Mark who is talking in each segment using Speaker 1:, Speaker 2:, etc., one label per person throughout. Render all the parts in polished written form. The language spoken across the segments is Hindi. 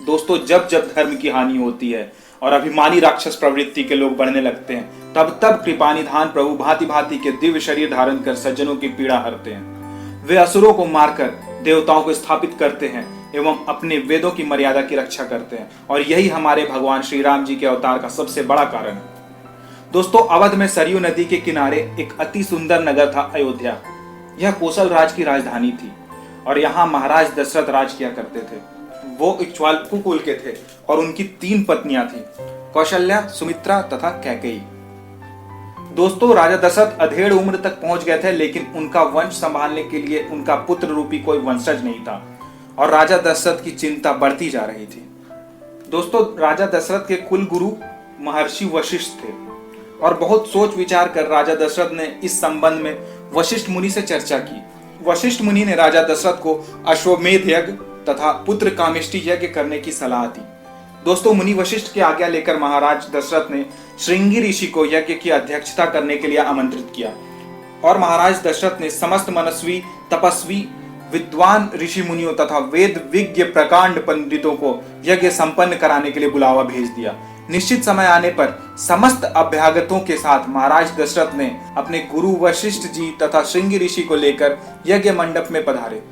Speaker 1: दोस्तों, जब जब धर्म की हानि होती है और अभिमानी राक्षस प्रवृत्ति के लोग बढ़ने लगते हैं, तब तब कृपानिधान प्रभु भांति भांति के दिव्य शरीर धारण कर सज्जनों की पीड़ा हरते हैं। वे असुरों को मारकर देवताओं को स्थापित करते हैं एवं अपने वेदों की मर्यादा की रक्षा करते हैं, और यही हमारे भगवान श्री राम जी के अवतार का सबसे बड़ा कारण है। दोस्तों, अवध में सरयू नदी के किनारे एक अति सुंदर नगर था अयोध्या। यह कौशल राज की राजधानी थी और यहाँ महाराज दशरथ राज किया करते थे। वो इक्ष्वाकु कुल के थे और उनकी 3 पत्नियां थी, कौशल्या, सुमित्रा तथा कैकेयी। दोस्तों, राजा दशरथ अधेड़ उम्र तक पहुंच गए थे, लेकिन उनका वंश संभालने के लिए उनका पुत्र रूपी कोई वंशज नहीं था और राजा दशरथ की चिंता बढ़ती जा रही थी। दोस्तों, राजा दशरथ के कुल गुरु महर्षि वशिष्ठ थे और बहुत सोच विचार कर राजा दशरथ ने इस संबंध में वशिष्ठ मुनि से चर्चा की। वशिष्ठ मुनि ने राजा दशरथ को अश्वमेध यज्ञ तथा पुत्र कामेष्टि यज्ञ करने की सलाह दी। दोस्तों, मुनि वशिष्ठ की आज्ञा लेकर महाराज दशरथ ने श्रृंगी ऋषि को यज्ञ की अध्यक्षता करने के लिए आमंत्रित किया और महाराज दशरथ ने समस्त मनस्वी, तपस्वी, विद्वान ऋषि मुनियों तथा वेद विज्ञ प्रकांड पंडितों को यज्ञ संपन्न कराने के लिए बुलावा भेज दिया। निश्चित समय आने पर समस्त अभ्यागतों के साथ महाराज दशरथ ने अपने गुरु वशिष्ठ जी तथा श्रृंगी ऋषि को लेकर यज्ञ मंडप में पधारे।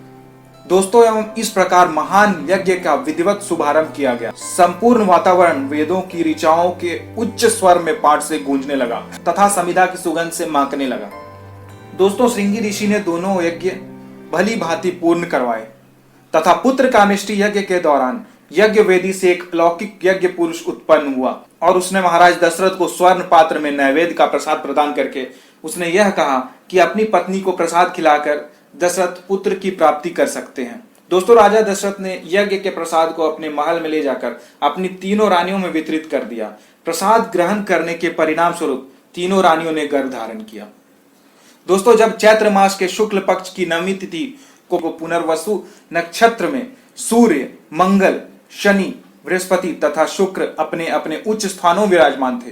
Speaker 1: दोस्तों, एवं इस प्रकार महान यज्ञ का विधिवत शुभारंभ किया गया। संपूर्ण वातावरण वेदों की ऋचाओं के उच्च स्वर में पाठ से गूंजने लगा तथा समिधा की सुगंध से महकने लगा। दोस्तों, श्रृंगी ऋषि ने दोनों यज्ञ भली भांति पूर्ण करवाए तथा पुत्र कामेष्टि यज्ञ के दौरान यज्ञ वेदी से एक अलौकिक यज्ञ पुरुष उत्पन्न हुआ और उसने महाराज दशरथ को स्वर्ण पात्र में नैवेद्य का प्रसाद प्रदान करके उसने यह कहा कि अपनी पत्नी को प्रसाद खिलाकर दशरथ पुत्र की प्राप्ति कर सकते हैं। दोस्तों, राजा दशरथ ने यज्ञ के प्रसाद को अपने महल में ले जाकर अपनी 3 रानियों में वितरित कर दिया। प्रसाद ग्रहण करने के परिणाम स्वरूप 3 रानियों ने गर्भ धारण किया। दोस्तों, जब चैत्र मास के शुक्ल पक्ष की नवमी तिथि को पुनर्वसु नक्षत्र में सूर्य, मंगल, शनि, बृहस्पति तथा शुक्र अपने अपने उच्च स्थानों विराजमान थे।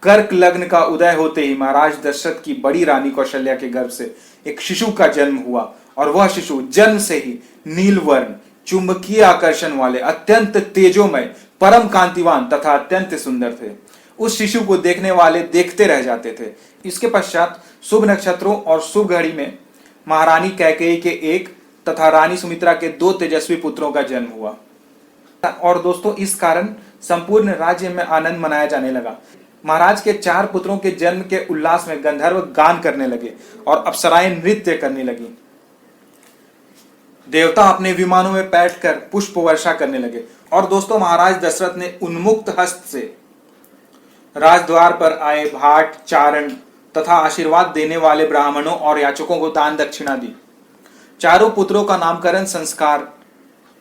Speaker 1: कर्क लग्न का उदय होते ही महाराज दशरथ की बड़ी रानी कौशल्या के गर्भ से एक शिशु का जन्म हुआ और वह शिशु जन्म से ही नीलवर्ण, चुंबकीय आकर्षण वाले, अत्यंत तेजोमय, परम कांतिवान तथा अत्यंत सुंदर थे। उस शिशु को देखने वाले देखते रह जाते थे। इसके पश्चात शुभ नक्षत्रों और शुभ घड़ी में महारानी कैकेयी के 1 तथा रानी सुमित्रा के 2 तेजस्वी पुत्रों का जन्म हुआ और दोस्तों, इस कारण संपूर्ण राज्य में आनंद मनाया जाने लगा। महाराज के 4 पुत्रों के जन्म के उल्लास में गंधर्व गान करने लगे और अप्सराएं नृत्य करने लगी। देवता अपने विमानों में बैठकर पुष्प वर्षा करने लगे और दोस्तों, महाराज दशरथ ने उन्मुक्त हस्त से राजद्वार पर आए भाट, चारण तथा आशीर्वाद देने वाले ब्राह्मणों और याचकों को दान दक्षिणा दी। 4 पुत्रों का नामकरण संस्कार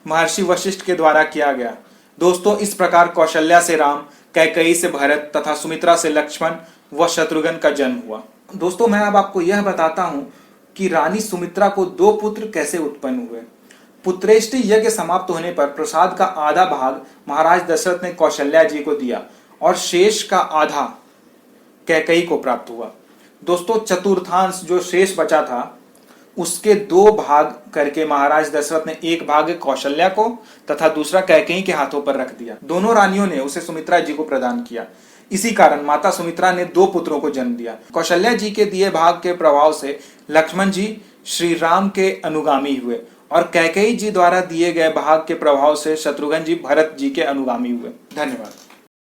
Speaker 1: महर्षि वशिष्ठ के द्वारा किया गया। दोस्तों, इस प्रकार कौशल्या से राम, कैकेयी से भरत तथा सुमित्रा से लक्ष्मण व शत्रुघ्न का जन्म हुआ। दोस्तों, मैं अब आपको यह बताता हूं कि रानी सुमित्रा को 2 पुत्र कैसे उत्पन्न हुए। पुत्रेष्टि यज्ञ समाप्त होने पर प्रसाद का आधा भाग महाराज दशरथ ने कौशल्या जी को दिया और शेष का आधा कैकेयी को प्राप्त हुआ। दोस्तों, चतुर्थांश जो शेष बचा था उसके 2 भाग करके महाराज दशरथ ने एक भाग कौशल्या को तथा दूसरा कैकेयी के हाथों पर रख दिया। दोनों रानियों ने उसे सुमित्रा जी को प्रदान किया। इसी कारण माता सुमित्रा ने 2 पुत्रों को जन्म दिया। कौशल्या जी के दिए भाग के प्रभाव से लक्ष्मण जी श्री राम के अनुगामी हुए और कैकेयी जी द्वारा दिए गए भाग के प्रभाव से शत्रुघ्न जी भरत जी के अनुगामी हुए। धन्यवाद।